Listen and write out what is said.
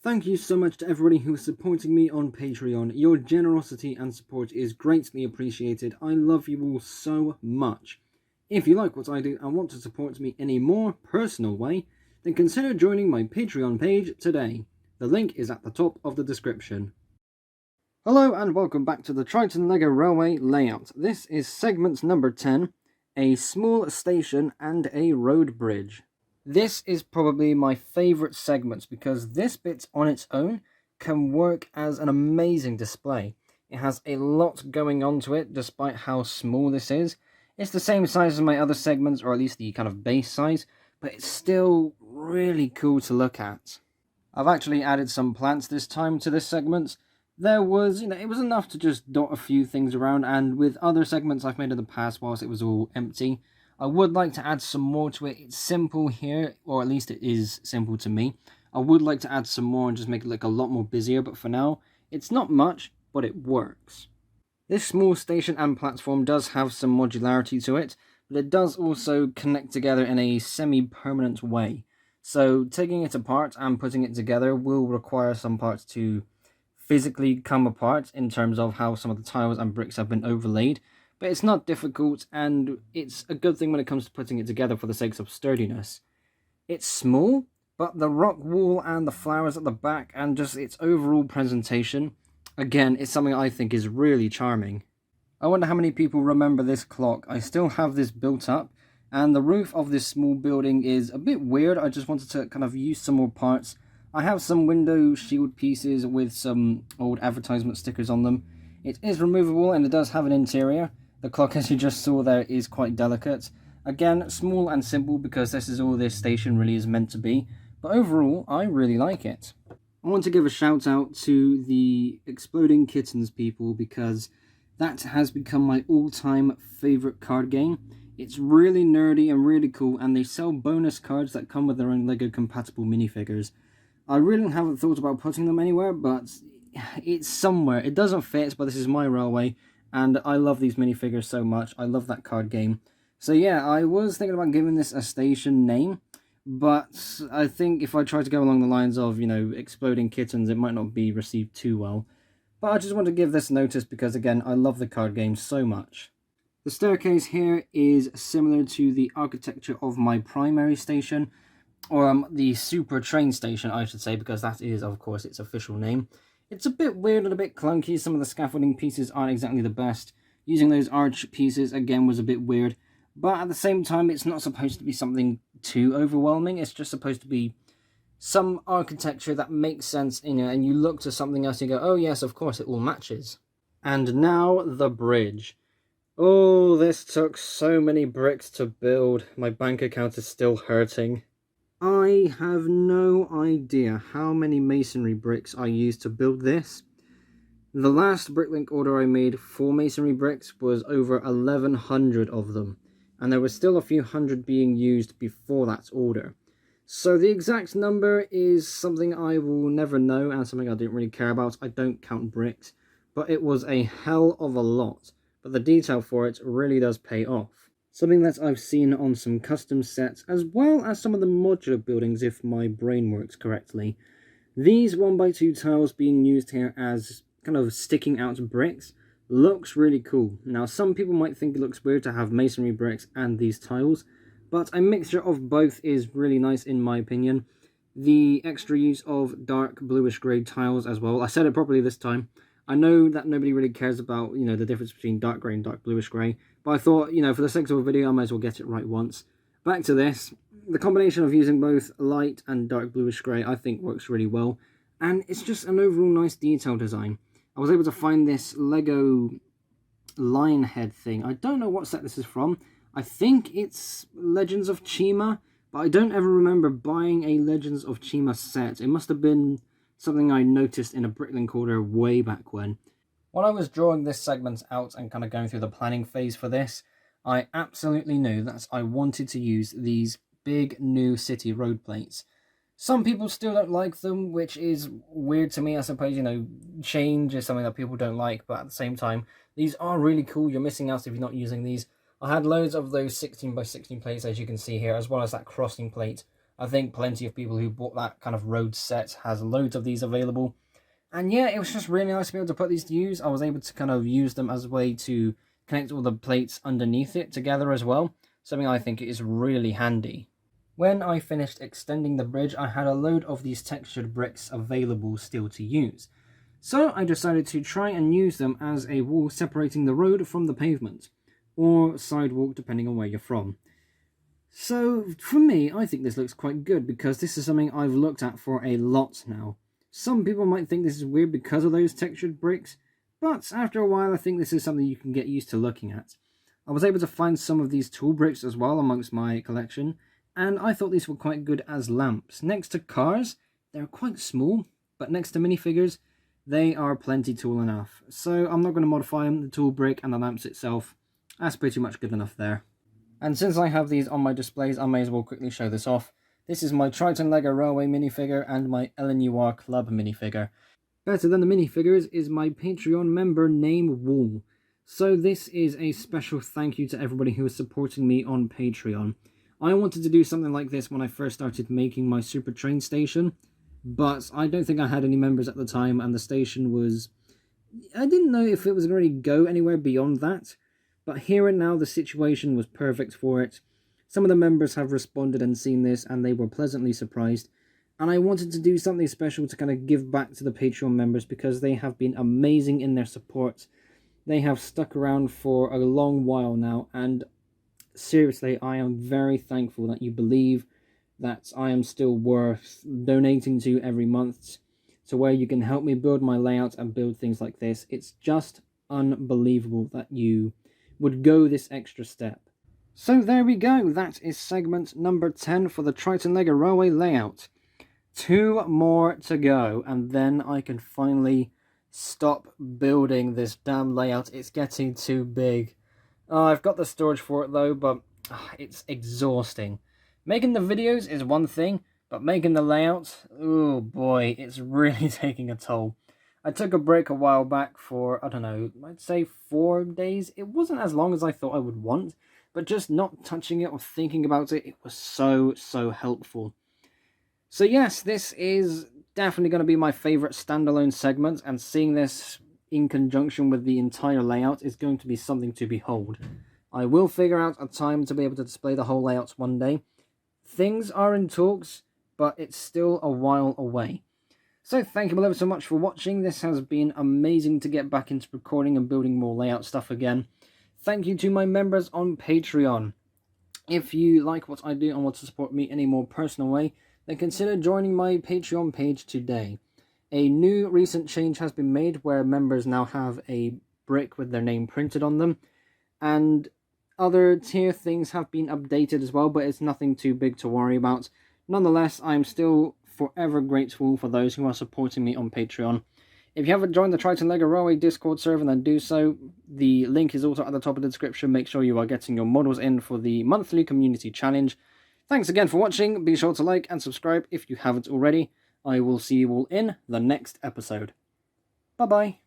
Thank you so much to everybody who is supporting me on Patreon. Your generosity and support is greatly appreciated. I love you all so much. If you like what I do and want to support me in a more personal way, then consider joining my Patreon page today. The link is at the top of the description. Hello and welcome back to the Triton LEGO Railway layout. This is segment number 10, a small station and a road bridge. This is probably my favourite segment because this bit on its own can work as an amazing display. It has a lot going on to it despite how small this is. It's the same size as my other segments, or at least the kind of base size, but it's still really cool to look at. I've actually added some plants this time to this segment. There was, it was enough to just dot a few things around, and with other segments I've made in the past whilst it was all empty, I would like to add some more to it. It's simple here, or at least it is simple to me. I would like to add some more and just make it look a lot more busier, but for now, it's not much, but it works. This small station and platform does have some modularity to it, but it does also connect together in a semi-permanent way. So taking it apart and putting it together will require some parts to physically come apart in terms of how some of the tiles and bricks have been overlaid. But it's not difficult, and it's a good thing when it comes to putting it together for the sake of sturdiness. It's small, but the rock wall and the flowers at the back and just its overall presentation, again, is something I think is really charming. I wonder how many people remember this clock. I still have this built up, and the roof of this small building is a bit weird. I just wanted to kind of use some more parts. I have some window shield pieces with some old advertisement stickers on them. It is removable and it does have an interior. The clock, as you just saw there, is quite delicate. Again, small and simple because this is all this station really is meant to be. But overall, I really like it. I want to give a shout out to the Exploding Kittens people because that has become my all-time favourite card game. It's really nerdy and really cool, and they sell bonus cards that come with their own LEGO compatible minifigures. I really haven't thought about putting them anywhere, but it's somewhere. It doesn't fit, but this is my railway. And I love these minifigures so much. I love that card game. So yeah, I was thinking about giving this a station name. But I think if I try to go along the lines of, Exploding Kittens, it might not be received too well. But I just want to give this notice because, again, I love the card game so much. The staircase here is similar to the architecture of my primary station. Or the super train station, I should say, because that is, of course, its official name. It's a bit weird and a bit clunky. Some of the scaffolding pieces aren't exactly the best. Using those arch pieces, again, was a bit weird. But at the same time, it's not supposed to be something too overwhelming. It's just supposed to be some architecture that makes sense, and you look to something else and you go, oh yes, of course, it all matches. And now, the bridge. Oh, this took so many bricks to build. My bank account is still hurting. I have no idea how many masonry bricks I used to build this. The last bricklink order I made for masonry bricks was over 1100 of them, and there were still a few hundred being used before that order. So the exact number is something I will never know and something I didn't really care about. I don't count bricks, but it was a hell of a lot, but the detail for it really does pay off. Something that I've seen on some custom sets, as well as some of the modular buildings if my brain works correctly. These 1x2 tiles being used here as kind of sticking out bricks looks really cool. Now, some people might think it looks weird to have masonry bricks and these tiles, but a mixture of both is really nice in my opinion. The extra use of dark bluish grey tiles as well. I said it properly this time. I know that nobody really cares about, the difference between dark grey and dark bluish grey, but I thought, for the sake of a video, I might as well get it right once. Back to this. The combination of using both light and dark bluish grey, I think, works really well, and it's just an overall nice detail design. I was able to find this Lego lion head thing. I don't know what set this is from. I think it's Legends of Chima, but I don't ever remember buying a Legends of Chima set. It must have been something I noticed in a bricklink order way back when. When I was drawing this segment out and kind of going through the planning phase for this, I absolutely knew that I wanted to use these big new city road plates. Some people still don't like them, which is weird to me. I suppose, change is something that people don't like, but at the same time, these are really cool. You're missing out if you're not using these. I had loads of those 16x16 plates, as you can see here, as well as that crossing plate I think plenty of people who bought that kind of road set has loads of these available. And yeah, it was just really nice to be able to put these to use. I was able to kind of use them as a way to connect all the plates underneath it together as well. Something I think is really handy. When I finished extending the bridge, I had a load of these textured bricks available still to use. So I decided to try and use them as a wall separating the road from the pavement, or sidewalk depending on where you're from. So for me, I think this looks quite good because this is something I've looked at for a lot now. Some people might think this is weird because of those textured bricks, but after a while I think this is something you can get used to looking at. I was able to find some of these tool bricks as well amongst my collection, and I thought these were quite good as lamps. Next to cars, they're quite small, but next to minifigures, they are plenty tall enough. So I'm not going to modify them, the tool brick and the lamps itself. That's pretty much good enough there. And since I have these on my displays, I may as well quickly show this off. This is my Triton Lego Railway minifigure and my LNUR Club minifigure. Better than the minifigures is my Patreon member name wall. So this is a special thank you to everybody who is supporting me on Patreon. I wanted to do something like this when I first started making my super train station, but I don't think I had any members at the time, and the station was... I didn't know if it was going to go anywhere beyond that, but here and now the situation was perfect for it. Some of the members have responded and seen this, and they were pleasantly surprised. And I wanted to do something special to kind of give back to the Patreon members because they have been amazing in their support. They have stuck around for a long while now, and seriously, I am very thankful that you believe that I am still worth donating to every month, to where you can help me build my layout and build things like this. It's just unbelievable that you would go this extra step. So there we go, that is segment number 10 for the Triton Lego Railway layout. 2 more to go, and then I can finally stop building this damn layout. It's getting too big. I've got the storage for it though, but it's exhausting. Making the videos is one thing, but making the layout, oh boy, it's really taking a toll. I took a break a while back for, I don't know, I'd say 4 days. It wasn't as long as I thought I would want, but just not touching it or thinking about it, it was so helpful. So yes, this is definitely going to be my favourite standalone segment, and seeing this in conjunction with the entire layout is going to be something to behold. I will figure out a time to be able to display the whole layouts one day. Things are in talks, but it's still a while away. So thank you all ever so much for watching. This has been amazing to get back into recording and building more layout stuff again. Thank you to my members on Patreon. If you like what I do and want to support me in a more personal way, then consider joining my Patreon page today. A new recent change has been made where members now have a brick with their name printed on them, and other tier things have been updated as well, but it's nothing too big to worry about. Nonetheless, I'm still forever grateful for those who are supporting me on Patreon. If you haven't joined the Triton Lego Railway Discord server, then do so. The link is also at the top of the description. Make sure you are getting your models in for the monthly community challenge. Thanks again for watching. Be sure to like and subscribe if you haven't already. I will see you all in the next episode. Bye-bye.